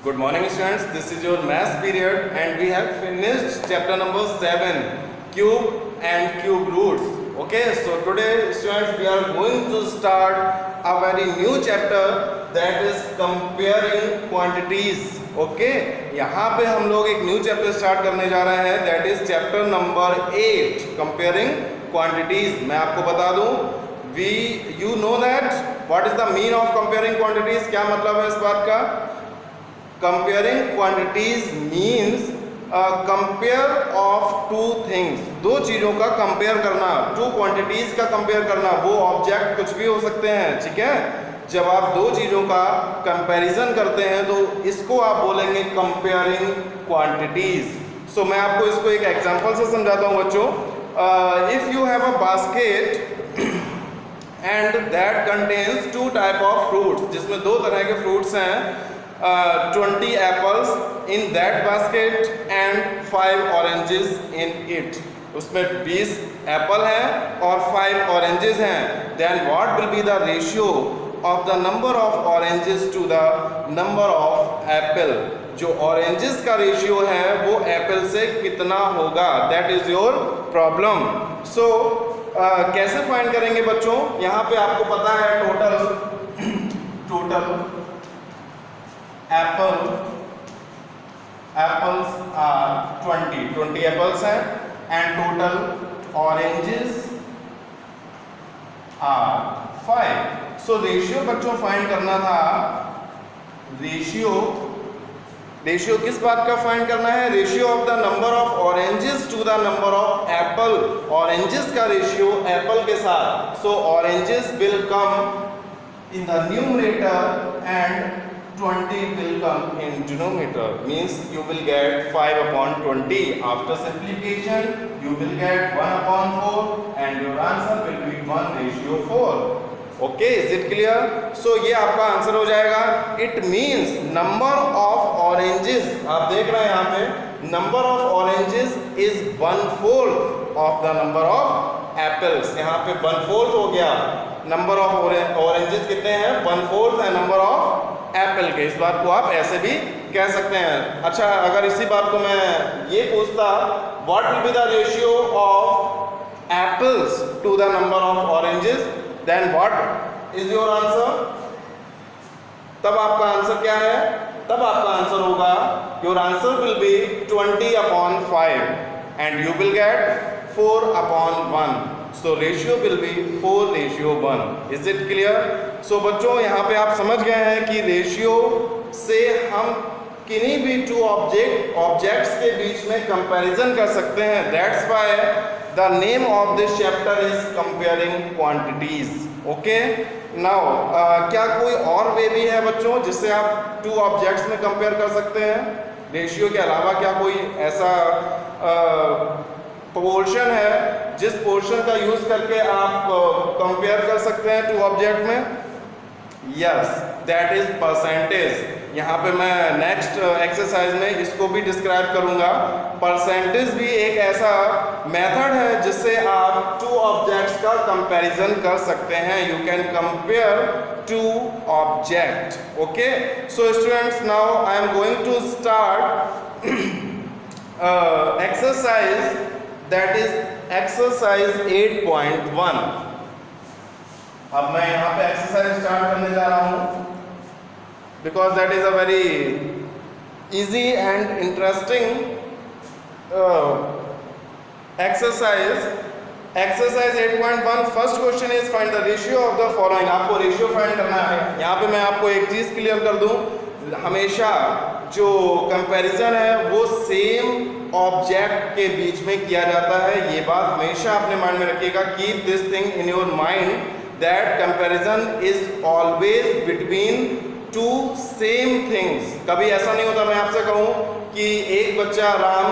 Good morning students, this is your maths period and we have finished chapter number 7, cube and cube roots. Okay, so today students we are going to start a very new chapter that is comparing quantities. Okay, यहाँ पे हम लोग एक new chapter start करने जा रहे हैं that is chapter number 8, comparing quantities. मैं आपको बता दूं you know that what is the mean of comparing quantities, क्या मतलब है इस बात का? Comparing quantities means compare of two things, दो चीज़ों का कंपेयर करना, two quantities का कंपेयर करना, वो ऑब्जेक्ट कुछ भी हो सकते हैं, ठीक है। जब आप दो चीज़ों का कंपैरिजन करते हैं तो इसको आप बोलेंगे कंपेयरिंग क्वांटिटीज। सो मैं आपको इसको एक एग्जांपल से समझाता हूँ बच्चों। If you have a basket and that contains two type of fruits, जिसमें दो तरह के फ्रूट्स हैं, 20 apples in that basket and 5 oranges in it. उसमें 20 एप्पल हैं और 5 ऑरेंजेस हैं। Then what will be the ratio of the number of oranges to the number of apple? जो ऑरेंजेस का रेशियो है वो एप्पल से कितना होगा? That is your problem. So कैसे फाइंड करेंगे बच्चों? यहाँ पे आपको पता है टोटल apples are 20 apples हैं and total oranges are 5. so ratio बच्चों फाइंड करना था। रेशियो किस बात का फाइंड करना है? Ratio of the number of oranges to the number of apple. Oranges का रेशियो एप्पल के साथ, so oranges will come in the numerator and 20 will come in denominator, means you will get 5 upon 20. After simplification you will get 1 upon 4 and your answer will be 1:4. okay, is it clear? so ये आपका answer हो जाएगा। it means number of oranges, आप देख रहे हैं यहाँ पे number of oranges is 1/4 of the number of apples। यहाँ पे 1/4 हो गया। नंबर ऑफ ऑरेंजेस कितने हैं? 1/4 है नंबर ऑफ एप्पल के। इस बात को आप ऐसे भी कह सकते हैं। अच्छा, अगर इसी बात को मैं ये पूछता what will be the ratio of apples to the number of oranges, then what is your answer? तब आपका आंसर क्या है? तब आपका आंसर होगा, your answer will be 20 upon 5 and you will get 4 upon 1. so ratio will be 4:1. is it clear? so बच्चों यहाँ पे आप समझ गए हैं कि रेशियो से हम किन्हीं भी टू ऑब्जेक्ट्स के बीच में कंपैरिजन कर सकते हैं। That's why the name of this chapter is comparing quantities. Okay, now क्या कोई और वे भी है बच्चों जिससे आप टू ऑब्जेक्ट्स में कंपेयर कर सकते हैं? रेशियो के अलावा क्या कोई ऐसा पोर्शन है जिस पोर्शन का यूज करके आप कंपेयर कर सकते हैं टू ऑब्जेक्ट में? Yes, that is percentage. यहाँ पे मैं नेक्स्ट एक्सरसाइज में इसको भी डिस्क्राइब करूँगा। परसेंटेज भी एक ऐसा मेथड है जिससे आप टू ऑब्जेक्ट्स का कंपैरिजन कर सकते हैं। You can compare two object. Okay, so students, now I am going to start exercise that is exercise 8.1। अब मैं यहाँ पे एक्सरसाइज स्टार्ट करने जा रहा हूँ because that is a very easy and interesting exercise। exercise 8.1 first question is find the ratio of the following। आपको ratio find करना है। यहाँ पे मैं आपको एक चीज़ क्लियर कर दूँ, हमेशा जो कंपैरिजन है वो सेम ऑब्जेक्ट के बीच में किया जाता है। ये बात हमेशा अपने माइंड में रखिएगा। Keep this thing in your mind that comparison is always between two same things. कभी ऐसा नहीं होता मैं आपसे कहूँ कि एक बच्चा राम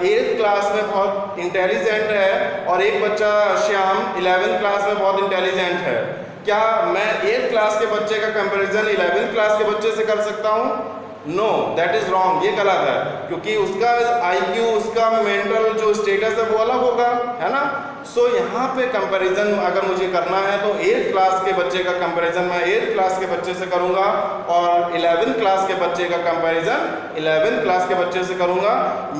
8th क्लास में बहुत इंटेलिजेंट है और एक बच्चा श्याम 11th क्लास में बहुत इंटेलिजेंट है। क्या मैं 8th क्लास के बच्चे का कंपैरिजन 11th क्लास के बच्चे से कर सकता हूँ? नो, दैट इज रॉन्ग, ये गलत है, क्योंकि उसका IQ, उसका मेंटल जो स्टेटस है वो अलग होगा, है ना। सो यहाँ पे कंपैरिजन अगर मुझे करना है तो 8th क्लास के बच्चे का कंपैरिजन मैं 8th क्लास के बच्चे से करूँगा और 11th क्लास के बच्चे का कंपैरिजन 11th क्लास के बच्चे से करूँगा।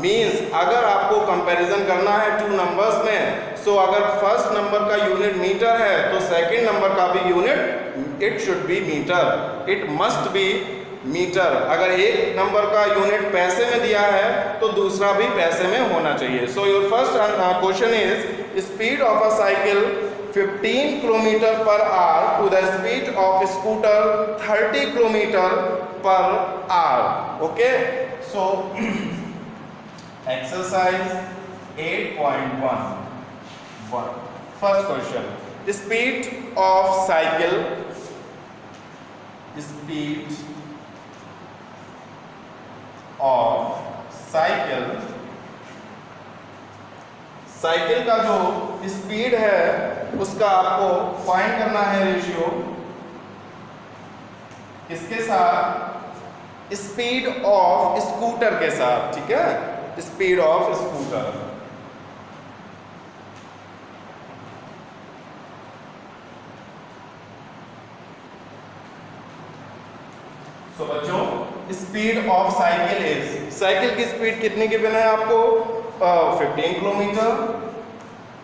मीन्स अगर आपको कंपैरिजन करना है 2 नंबर्स में, सो अगर फर्स्ट नंबर का यूनिट मीटर है तो सेकेंड नंबर का भी unit it should be metre, it must be metre. अगर एक नंबर का यूनिट पैसे में दिया है तो दूसरा भी पैसे में होना चाहिए। So your first question is speed of a cycle 15 kilometre per hour to the speed of scooter 30 kilometre per hour. Okay, so exercise 8.1 first question, speed of cycle, speed of cycle, cycle का जो speed है उसका आपको find करना है ratio, किसके साथ, speed of scooter के साथ, ठीक है, स्पीड ऑफ स्कूटर। तो बच्चों speed of cycle is, cycle की स्पीड कितनी गिवन है आपको, 15 किलोमीटर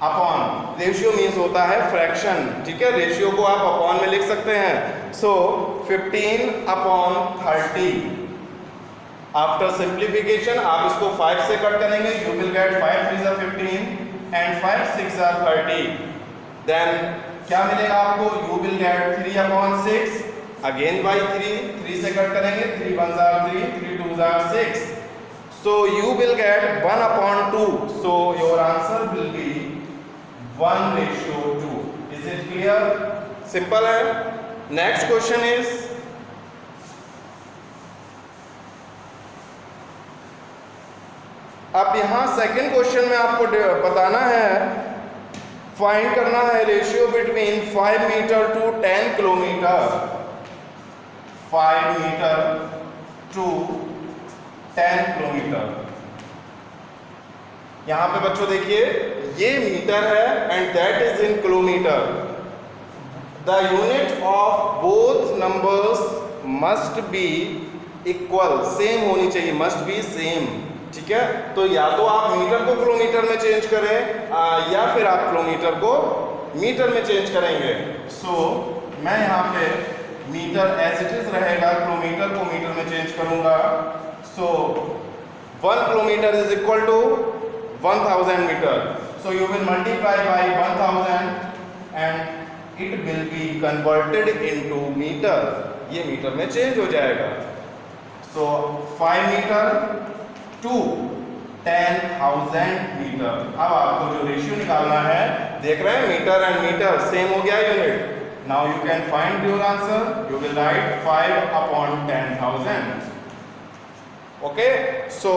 अपॉन, रेशियो मीन्स होता है फ्रैक्शन, ठीक है, रेशियो को आप अपॉन में लिख सकते हैं। सो 15 अपॉन 30, आफ्टर सिंप्लीफिकेशन आप इसको 5 से कट करेंगे, you will get 5 3 are 15 and 5 6 are 30, then क्या मिलेगा आपको, you will get 3 upon 6 again by 3 से कट करेंगे, 3 1s are 3, 3 2s are 6, so you will get 1 upon 2, so your answer will be 1:2. Is it clear? Simple है। Next question is, अब यहाँ second question में आपको बताना है, फाइंड करना है ratio between 5 metre to 10 kilometre, 5 metre to 10 kilometre. यहां पे बच्चों देखिए ये मीटर है and that is in kilometre. The unit of both numbers must be equal, same होनी चाहिए, मस्ट बी सेम, ठीक है। तो या तो आप मीटर को किलोमीटर में चेंज करें या फिर आप किलोमीटर को मीटर में चेंज करेंगे। सो मैं यहाँ पे मीटर एज इट इज रहेगा, किलोमीटर को मीटर में चेंज करूंगा। So 1 kilometre is equal to 1000 metre, so you will multiply by 1000 and it will be converted into metre, ये मीटर में चेंज हो जाएगा। So 5 metre to 10,000 metre. अब आपको जो रेशियो निकालना है, देख रहे हैं मीटर एंड मीटर सेम हो गया unit. Now you can find your answer. You will write 5 upon 10,000. Okay. So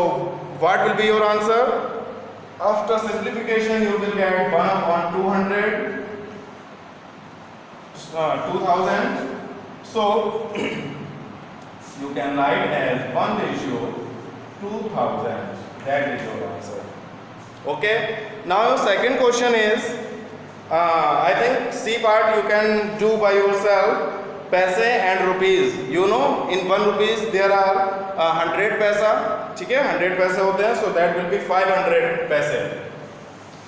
what will be your answer? After simplification, you will get 1 upon 200, 2000. So you can write as 1:2000. That is your answer. Okay. Now your second question is, I think C part you can do by yourself. पैसे and rupees, you know in 1 rupees there are 100 पैसा, ठीक है, 100 पैसे होते हैं, so that will be 500 पैसे।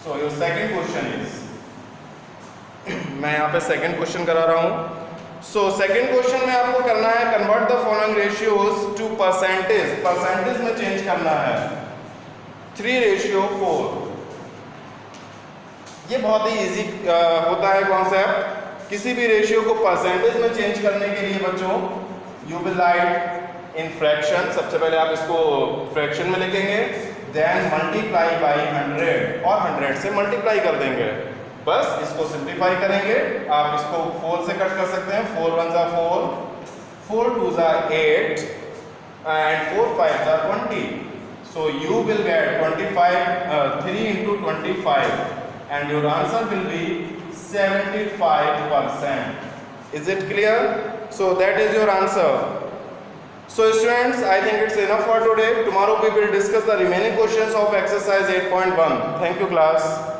So your second question is, मैं यहाँ पे सेकंड क्वेश्चन करा रहा हूँ। सो सेकंड क्वेश्चन में आपको करना है convert the following ratios to percentage, percentage में चेंज करना है। 3:4, ये बहुत ही इजी होता है कॉन्सेप्ट। किसी भी रेशियो को परसेंटेज में चेंज करने के लिए बच्चों you will write in fraction, सबसे पहले आप इसको फ्रैक्शन में लिखेंगे, देन मल्टीप्लाई बाय 100 और 100 से मल्टीप्लाई कर देंगे। बस इसको सिंप्लीफाई करेंगे, आप इसको 4 से कट कर सकते हैं, 4 1s are 4, 4 2s are 8 and 4 5s are 20, so you will get 3 into 25 and your answer will be 75%. Is it clear? So that is your answer. So students, I think it's enough for today. Tomorrow we will discuss the remaining questions of exercise 8.1. Thank you class.